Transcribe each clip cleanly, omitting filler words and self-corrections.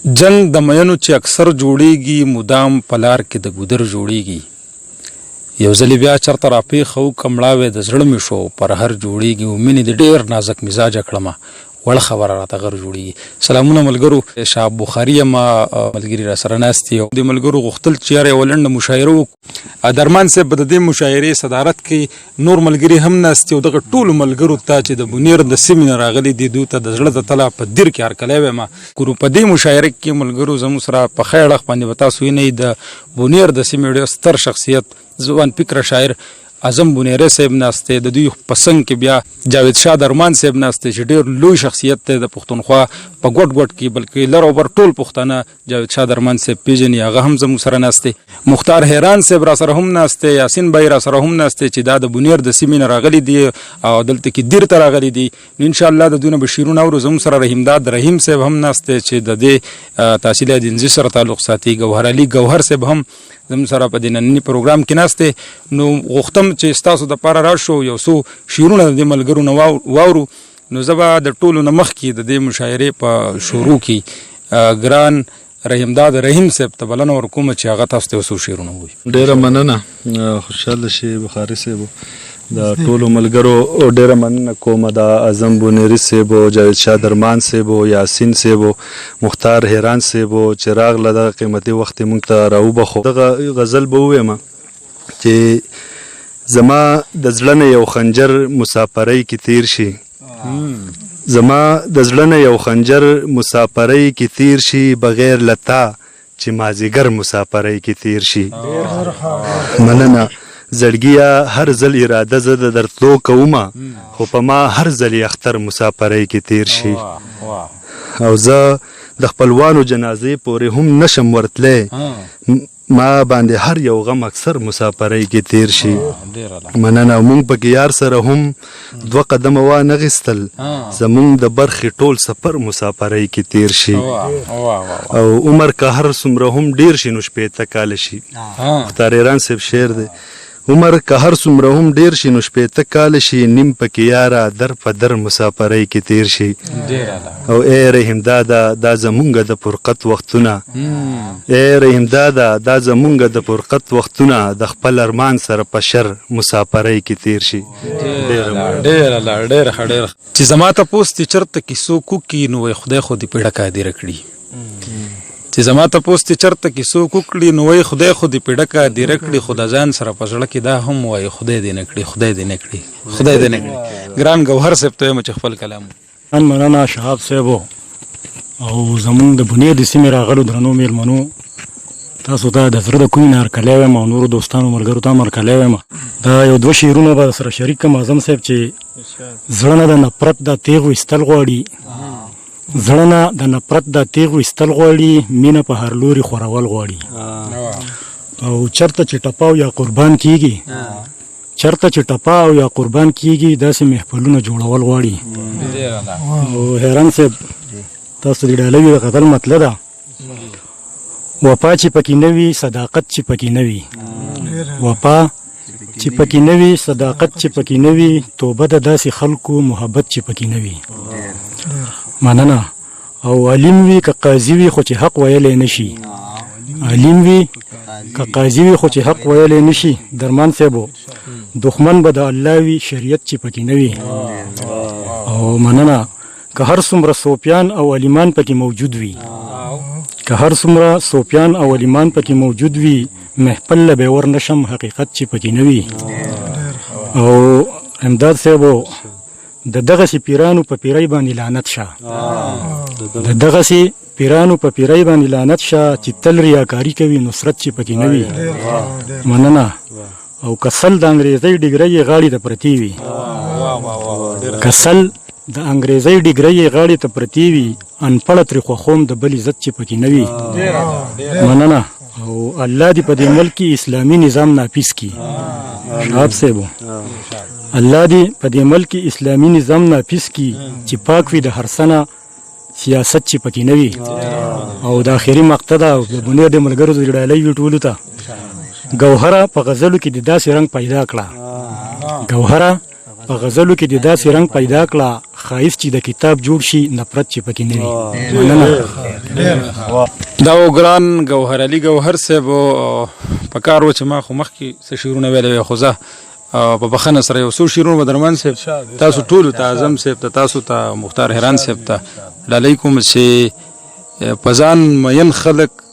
جنگ د مینو چې اکثر جوړیږي مدام پلار کې د ګودر جوړیږي یو ځلې بیا چرته راپېښه وکړه مړاوې د زړه مې شو پر هر جوړیږي و مینې د ډېر نازک مزاجه کړمه وړه خبره راته غر جوړیږي. سلامونه ملګرو، شاه بخاري یم ملګري را سره ناست یو د ملګرو غوښتل چې یاره یوه لنډه مشاعره وکړو. درمان صاحب به د دې مشاعرې صدارت کوي، نور ملګري هم ناست یو دغه ټولو ملګرو ته چې د بونیر د سیمې نه راغلي دي دوی ته د زړه د تله په دیر کې هرکلی وایم ګورو. په دې مشاعره کې ملګرو زموږ سره په ښه اړخ باندې به تاسو وینئ د بونیر د سیمې ډېر ستر شخصیت ځوان فکره شاعر اعظم بونیری صاحب ناست دی، د دوی په څنګ کې بیا جاوید شاه درمان صاحب ناست دی چې ډېر لوی شخصیت دی د پښتونخوا په ګوټ ګوټ کې بلکې لر او بر ټول پښتانه جاوید شاه درمان صاحب پیژني، هغه هم زموږ سره ناست دی. مختار حیران صاحب را سره هم ناست دی، یاسین بای را سره هم ناست دی چې دا د بونیر د سیمې نه راغلي دي او دلته کې دیر ته راغلي دي. نو انشاءالله د دوی نه به شعرونه اورو. زموږ سره رحیمداد رحیم صاحب هم ناست دی چې د دې تحصیل دینزي سره تعلق ساتي. ګوهر علي ګوهر صاحب هم زموږ سره په دې ننني پروګرام کې ناست دی. نو غوښتم چې ستاسو دپاره راشو یو څو شعرونه د دې ملګرو نه واورو. نو زه به د ټولو نه مخکې د دې مشاعرې په شروع کې ګران رحیمداد رحیم صاحب ته بلنه ورکوم چې هغه تاسو ته یو څو شعرونه ووایي. ډېره مننه، خوشحاله شي بخاري صاحب د ټولو ملګرو ډېره مننه کوم د اعظم بونیری صاحب او جاوید شاه درمان صاحب او یاسین صاحب او مختار حیران صاحب چې راغله دغه قیمتي وخت یې موږ ته راوبخو. دغه غزل به ووایم چې زما د زړه نه یو خنجر مسافرۍ کې تیر شي، زما د زړه نه یو خنجر مسافرۍ کې تیر شي، بغیر لتا چې مازیګر مسافرۍ کې تیر شي. مننه زړګیه هر ځل اراده زه د درتلو کومه، خو په ما هر ځل یې اختر مسافرۍ کې تیر شي. او زه د خپلوانو جنازې پورې هم نشم ورتلی، ما باندې هر یو غم اکثر مسافرۍ کې تیر شي. مننه. موږ پکې یار سره هم دوه قدمه وانغېستل، زموږ د برخې ټول سفر مسافرۍ کې تیر شي. او عمر که هر څومره هم ډیر شي نو شپېته کاله شي. مختار حیران صاحب شعر دی. عمر که هر څومره هم ډیر شي نو شپېته کاله شي، نیم پکې یاره در په در مسافرۍ کې تیر شي. او ای رحیم دادا دا زمونږ د فرقت وختونه، ای رحیم دادا دا زمونږ د فرقت وختونه، د خپل ارمان سره په شر مسافرۍ کې تیر شي. ډېره ښه چې زما تپوس چې چېرته کیسو کوکي نو وایي خدای خو دې پیډه کادره کړي، چې زما تپوس چې چېرته کیسو کوکړي نو وایي خدای خو دې پیډه کادره کړي، خو د ځان سره په زړه کې دا هم وایي خدای دې نه کړي، خدای دې نه کړي، خدای دې نه کړي. ګران ګوهر صاحب ته وایم چې خپل کلام. مننه شهاب صاحبو او زمونږ د بونیر د سیمې راغلو درنو مېلمنو، تاسو ته د زړه د کومې نه هرکلی وایم او نورو دوستانو ملګرو ته هم هرکلی وایم. دا یو دوه شعرونه به سره شریک کړم اعظم صاحب چې زړه نه د نفرت د تیغ ویستل غواړي، زړه نه د نفرت د تیغ ویستل غواړي، مینه په هر لوري خورول غواړي. او چرته چې ټپاو یا قربان کیږي، چرته چې ټپاو یا قربان کیږي، داسې محفلونه جوړول غواړي. او حیران صاحب تاسو د ډالوي د قتل مطلب ده، وفا چې پکې نه وي صداقت چې پکې نه وي، وفا چې پکې نه وي صداقت چې پکې نه وي، توبه د داسې خلکو محبت چې پکې نه وي. مننه. او علیم وي که قاضي وي خو چې حق ویلی نشي، علیم وي که قاضي وي خو چې حق ویلی نشي. درمان صاحبو دښمن به د الله وي شریعت چې پکې نه وي. او مننه. که هر څومره صوفیان او علیمان پکې موجود وي، که هر څومره صوفیان او علیمان پکې موجود وي، محفل له به ور نشم حقیقت چې پکې نه وي. او امداد صاحبو د دغسې پیرانو په پیرۍ باندې لعنت شه، د دغسې پیرانو په پیرۍ باندې لعنت شه چې تل ریاکاري کوي نصرت چې پکې نه وي. مننه. او کسل د انګریزۍ ډګرۍ غاړې ته پرتې وي، کسل د انګریزۍ ډګرۍ غاړې ته پرتې وي، انپړه ترې خوښوم د بل عزت چې پکې نه وي. مننه. او الله دې په دې ملک کې اسلامي نظام نافذ کړي. شهاب صاحبو الله دې په دې ملک کې اسلامي نظام نافذ کړي چې پاک وي د هر سنه سیاست چې پکې نه وي. او د آخري مقطع ده د بونیر د ملګرو د ډالۍ وي ټولو ته، ګوهره په غزلو کې د داسې رنګ پیدا کړه، ګوهره په غزلو کې د داسې رنګ پیدا کړه، ښایست چې د کتاب جوړ شي نفرت چې پکې نه وي مننه دا و ګران ګوهر علي ګوهر صاحب په کار و چې ما خو مخکې څه شعرونه ویلې وې خو زه په بخښنه سره یو څو شعرونه به درمان صاحب تاسو ټولو ته اعظم صاحب ته تاسو ته مختار حیران صاحب ته ډالۍ کوم چې په ځان مین خلک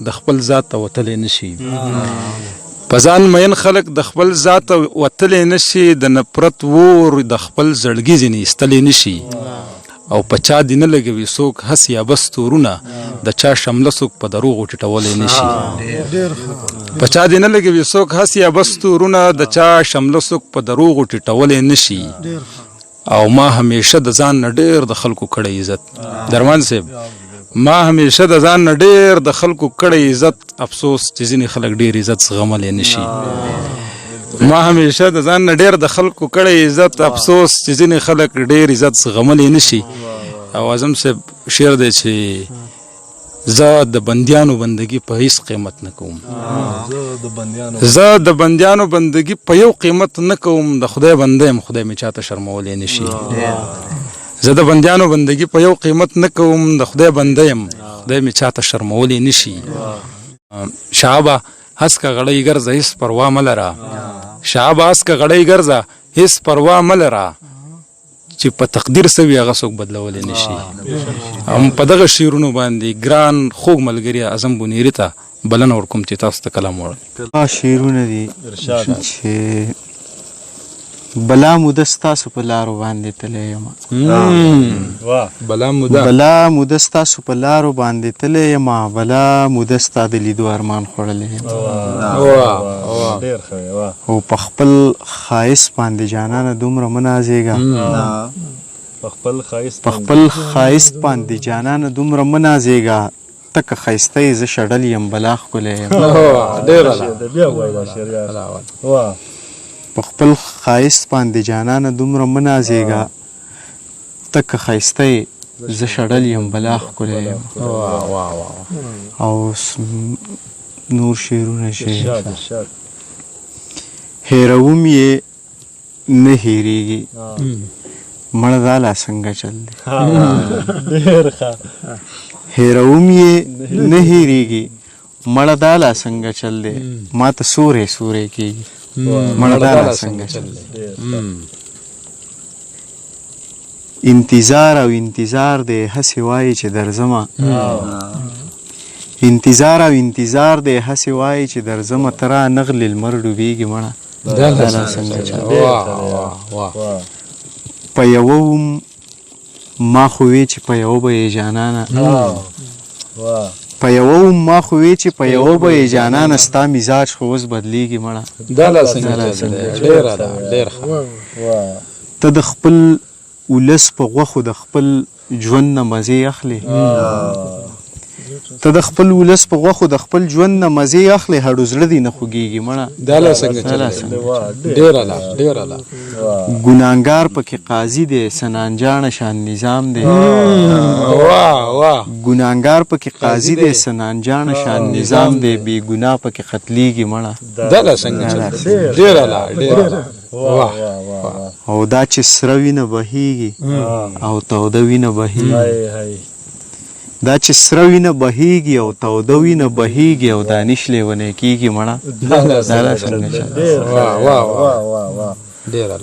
د خپل ذات ته وتلی نه شي په ځان مین خلک د خپل ذات ته وتلی نه شي د نفرت اور د خپل زړګي ځینې ایستلی نه شي او په چا دې نه لګوي څوک هس یا بس تورونه د چا شمله څوک په دروغو ټیټولی نه شي په چا دې نه لګوي څوک هس یا بس تورونه د چا شمله څوک په دروغو ټیټولی نه شي او ما همیشه د ځان نه ډېر د خلکو کړی عزت درمان صاحب ما همیشه د ځان نه ډېر د خلکو کړی عزت افسوس چې ځینې خلک ډېر عزت زغملی نه شي ما همیشه د ځان نه ډېر د خلکو کړی عزت افسوس چې ځینې خلک ډېر عزت زغملی نه شي او اعظم صاحب شعر دی چې زه د بندیانو بندگی په هیڅ قیمت نه کوم زه د بندیانو بندگی په یو قیمت نه کوم د خدای بنده یم خدای مې چاته شرمولی نه شي زه د بندیانو بندگی په یو قیمت نه کوم د خدای بنده یم خدای مې چاته شرمولی نه شي شعبه هسکه غړی ګرځه هیڅ پروا مه لره شعبه هسکه غړی ګرځه هیڅ پروا مه لره چې په تقدیر سوي هغه څوک بدلولی نه شي هم په دغه شعرونو باندې ګران خوږ ملګري اعظم بونیري ته بلنه ورکوم چې تاسو ته کلام وړل شعرونه دي چې بلا موده ستاسو په لارو باندې تللی یم بلا موده ستاسو په لارو باندې تللی یم بلا موده ستا د لیدو ارمان خوړلی یم او په خپل ښایست باندې جانانه دومره مه نازېږه په خپل ښایست باندې جانانه دومره مه نازېږه ته که ښایسته یې زه شډل یم بلا ښکلی یم په خپل ښایست باندې جانانه دومره مه نازېږه ته که ښایسته یې زه شډل یم بلا ښکلی یم او نور شعرونه چې هېروم یې نه هېرېږي مړه دا لا څنګه چل دی هېروم یې نه هېرېږي مړه دا لا څنګه چل دی ما ته سوری سوری کېږي مړه دا لا څنګه چل دی انتظار او انتظار دی هسې وایي چې درځمه انتظار او انتظار دی هسې وایي چې درځمه ته را نغلې لمر ډوبېږي مړه دا لا څنګه چل دی په یوه وم ما خو وی چې په یوه به یې جانانه په یوه وم ما خو وی چې په یوه به یې جانانه ستا مزاج خو اوس بدلېږي مړه دا لا څنګه ډېر ته د خپل ولس په غوښو د خپل ژوند نه مزې اخلې ته د خپل ولس په غوښو د خپل ژوند نه مزې اخلې هډو زړه دې نه خوږېږي مړه دا لا څنګه ډېر ګناهګار پکې قاضي دی سنانجانه شان نظام دی ګناهګار پکې قاضي دی سنانجانه شان نظام دی بې ګناه پکې قتلېږي مړه دا لا څنګه ډېر او دا چې سره وینه بهېږي او توده وینه بهېږي دا چې سره وینه بهېږي او توده وینه بهېږي او دانش لیونی کېږي مړه دا لا څنګه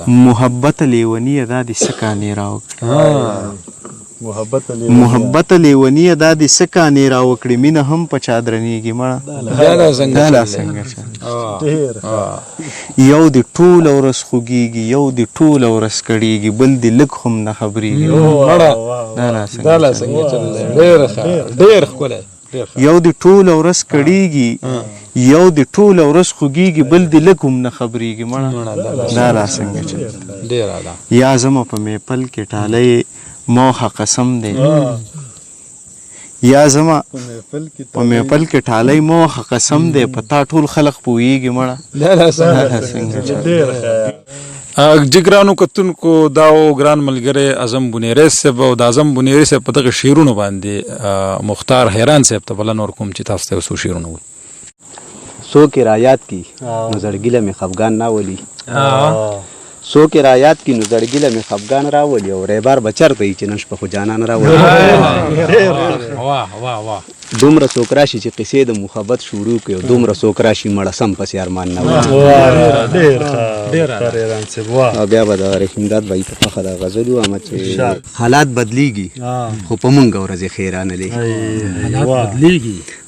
محبت لیونیه دا دې څه کانې راوکړي محبت لیونیه دا دې څه کانې راوکړي مینه هم په چا درنېږي مړه دا لا څنګه یو دې ټوله ورځ خوږېږي یو دې ټوله ورځ کړېږي بل دې لږ هم نه خبرېږي دا لا څنګه ډېر ښکلی یو دې ټوله ورځ کړېږي یو دې ټوله ورځ خوږېږي بل دې لږ هم نه خبرېږي مړه دا لا څنګه یا زما په میپل کې ټالی موخه قسم دی یا زما په میپل کې ټالی موخه قسم دی په تا ټول خلق پوهېږي مړه دا لا څنګه جګرانو کتونکو دا و ګران ملګری اعظم بونیری صاحب او د اعظم بونیری صاحب په دغه شعرونو باندې مختار حیران صاحب ته بلنه ورکوم چې تاسو ته یو څو شعرونه ووایي څوک یې رایاد کي نو زړګي له مې خفګان نه ولي څوک یې رایاد کړي نو زړګي له مې خفګان راولي او ریبار به چېرته وي چې نن شپه خو جانان راولي دومره څوک راشي چې قصې د محبت شروع کړي او دومره څوک راشي مړه سم پسې ارمان نه وي او بیا به د رحیمداد بهي په پخه د غزل ووایم چې حالات بدلیږي خو په مونږ ورځې خیرانه لې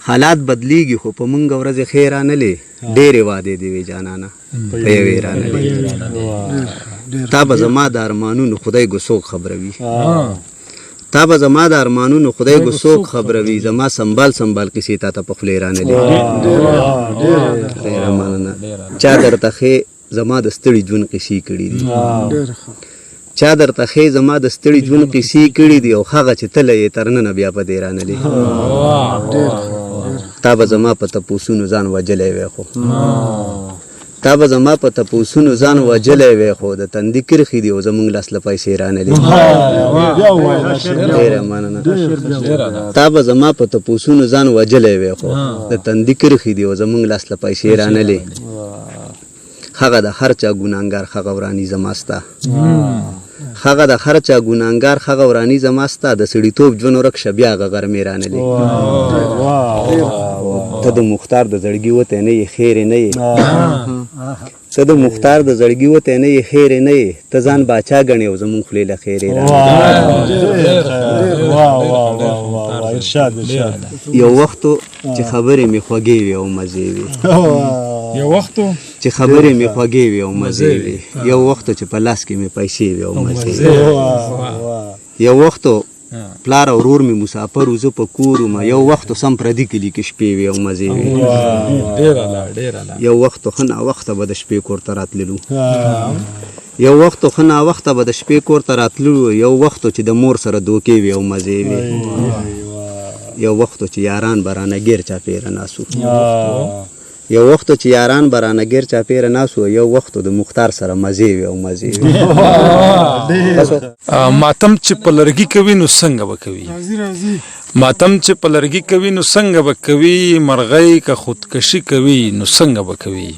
حالات بدلیږي خو په مونږ ورځې خیرانه لې ډېرې وعدې دې وې جانانه په یوې رانه لې تا به زما د ارمانونو خدای ګوسوک خبروي تا به زما د ارمانونو خدای ګوسوک خبروي زما سنبال سنبال کیسې تا ته په خولې رانه لې ډېره مننه چا درته ښې زما د ستړي ژوند قیسې کړي دي چا درته ښې زما د ستړي ژوند قیسې کړي دي او هغه چې تله یې تر ننه بیا په دې رانلې تا به زما په تپوسونو ځان وجلی وی خو تا به زما په تپوسونو ځان وجلی وی خو د تندي کرښې دي او زموږ لاس له پیسې رانلې ډېره مننه تا به زما په تپوسونو ځان وجلی وی خو د تندي کرښې دي او زموږ لاس له پیسې رانلې هغه د هر چا ګناهګار هغه ورانی زما ستا هغه د هر چا ګناهګار هغه ورانی زما ستا د سړیتوب ژوند ورک شه بیا هغه غرمې رانلې ته د مختار د زړګي وتی نه یې خیرې نه یې ته د مختار د زړګي وتی نه یې خیرې نه یې ته ځان باچا ګڼې او زمونږ خولې له خیرې یو وختو چې خبرې مې خوږې وې او مزې وې یو وختو چې خبرې مې خوږې وې او مزې وې یو وختو چې په لاس کې مې پیسې وې او مزې وې یو وختو پلار او ورور مې مسافر و زه په کور وم یو وختو سم پردي کلي کې شپې وې او مزې وې یو وختو ښه ناوخته به د شپې کور ته راتللو یو وختو ښه ناوخته به د شپې کور ته راتللو یو وختو چې د مور سره دوکې وې او مزې وې یو وختو چې یاران به رانه ګیر چاپېره ناسو یو وختو چې یاران به رانه ګیر چاپېره ناسو یو وختو د مختار سره مزې وې او مزې وې ماتم چې په لرګي کوي نو څنګه به کوي ماتم چې په لرګي کوي نو څنګه به کوي مرغۍ که خودکشي کوي نو څنګه به کوي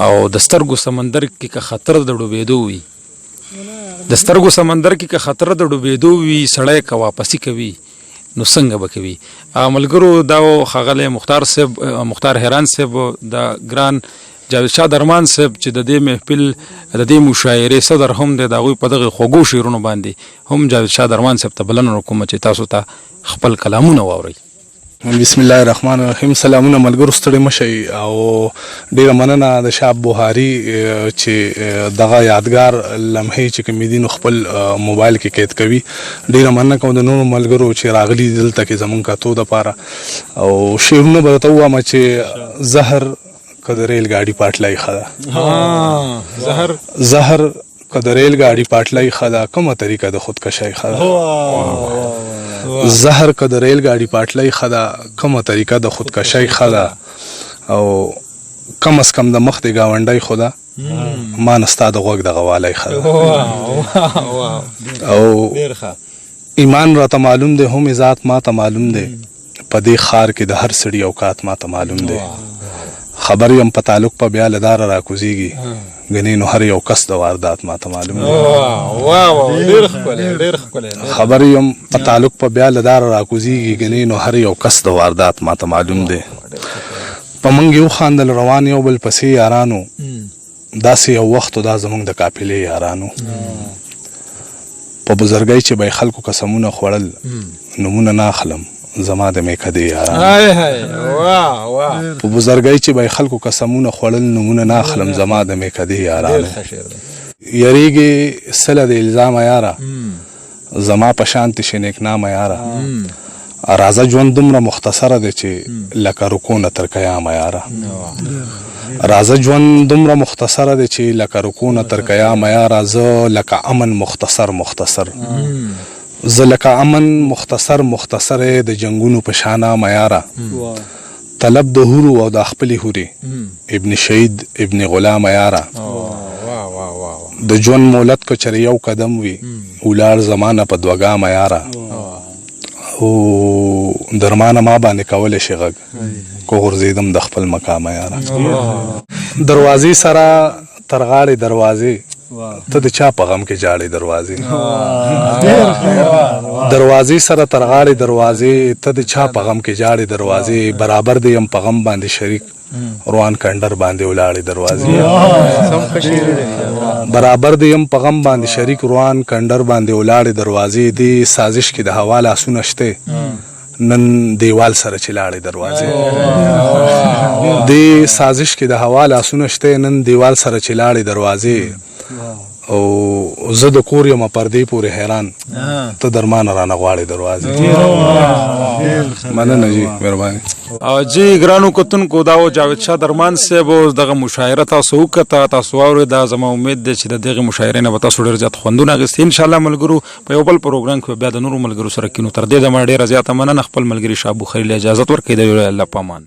او د سترګو سمندر کې که خطر د ډوبېدو وي د سترګو سمندر کې که خطر د ډوبېدو وي سړی که واپسي کوي نو څنګه به کوي ملګرو دا ښاغلی مختار هیران صاحب د ګران جاوید شاه درمان صاحب چې د دې محفل د دې مشاعرې صدر هم دی د هغوی په دغه خوږو شعرونو باندې هم جاوید شاه درمان صاحب ته بلنه وکړم چې تاسو ته خپل کلامونه واورئ بسم الله الرحمن الرحیم سلامونه ملګرو ستړي مشئ او ډیره مننه د شاه بوهاري چې دغه یادګار لمحې چې کومې دي نو خپل موبایل کې قید کوي ډیره مننه کوم د نورو ملګرو چې راغلي دلته کې زمونږ کتو دپاره او شعرونه به درته ووایم چې زهر که د ریل ګاډي پاټلی ښه ده زهر که د ریل ګاډي پاټلی ښه ده کومه طریقه د خودکشۍ ښه ده زهر که د ریل ګاډي پاټلی ښه ده کومه طریقه د خودکشۍ ښه ده او کم از کم د مخ د ګاونډۍ خو ده ما نه ستا د غوږ دغه والی ښه ده او ایمان راته معلوم دی هم ذات ما ته معلوم دی په دې ښار کې د هر سړي اوقات ما ته معلوم دی خبر یم په تعلق په بیا له داره راکوزیږي ګنې نو هر یو کس د واردات ما ته معلوم دی خبر یم په تعلق په بیا له داره راکوزیږي ګنې نو هر یو کس د واردات ما ته معلوم دی په موږ یو خاندل روان یو بل پسې یارانو داسې یو وختو دا زموږ د قافلې یارانو په بزرګۍ چې به خلکو قسمونه خوړل نومونه نه اخلم زما د میکدې یارانو په بزرګۍ چې به خلکو قسمونه خوړل نومونه نه اخلم زما د میکدې یارانو یریږي سله د الزام یاره زما په شانتې شي نیکنامه یاره راځه ژوند دومره مختصره دی چې لکه رکو نه تر قیامه یاره راځه ژوند دومره مختصره دی چې لکه رکو نه تر قیامه یاره زه لکه امن مختصر زه لکه امن مختصر د جنگونو په شانامه یاره طلب د هورو او د خپلې هورې ابن شهید ابن غلامه یاره د ژوند مولت که چېرې یو قدم وي ولاړ زمانه په دوګامه یاره او درمانه ما باندې کولی شي غږ کو غورځېدم د خپل مقامه یاره دروازې سره تر غاړې دروازې ته د چا په غم کې جاړې دروازې سره تر غاړې دروازې ته د چا په غم کې جاړې دروازې برابر د یم په غم باندې شریک روان کندر باندې ولاړې دروازې برابر د یم په غم باندې شریک روان کندر باندې ولاړې دروازې دی سازش کې د هوا لاسونه شته نن دیوال سره چې لاړې دروازې دی سازش کې د هوا لاسونه شته نن دیوال سره چې لاړې دروازې او زه د کور یم پردې پورې حیران ته درمانه رانه غواړې دروازې مننه جی مهرباني جی ګرانو کتونکو دا و جاوید شاه درمان صاحب اوس دغه مشاعره تاسو وکړه تاسو واورېده زما امید دی چې د دغې مشاعرې نه به تاسو ډېر زیات خوندونه اخیستي انشاءالله ملګرو په یو بل پروګرام کې بیا د نورو ملګرو سره کینو تر دې دمه ډېره زیاته مننه خپل ملګري شاه بخاري له اجازت ورکوي د الله په امان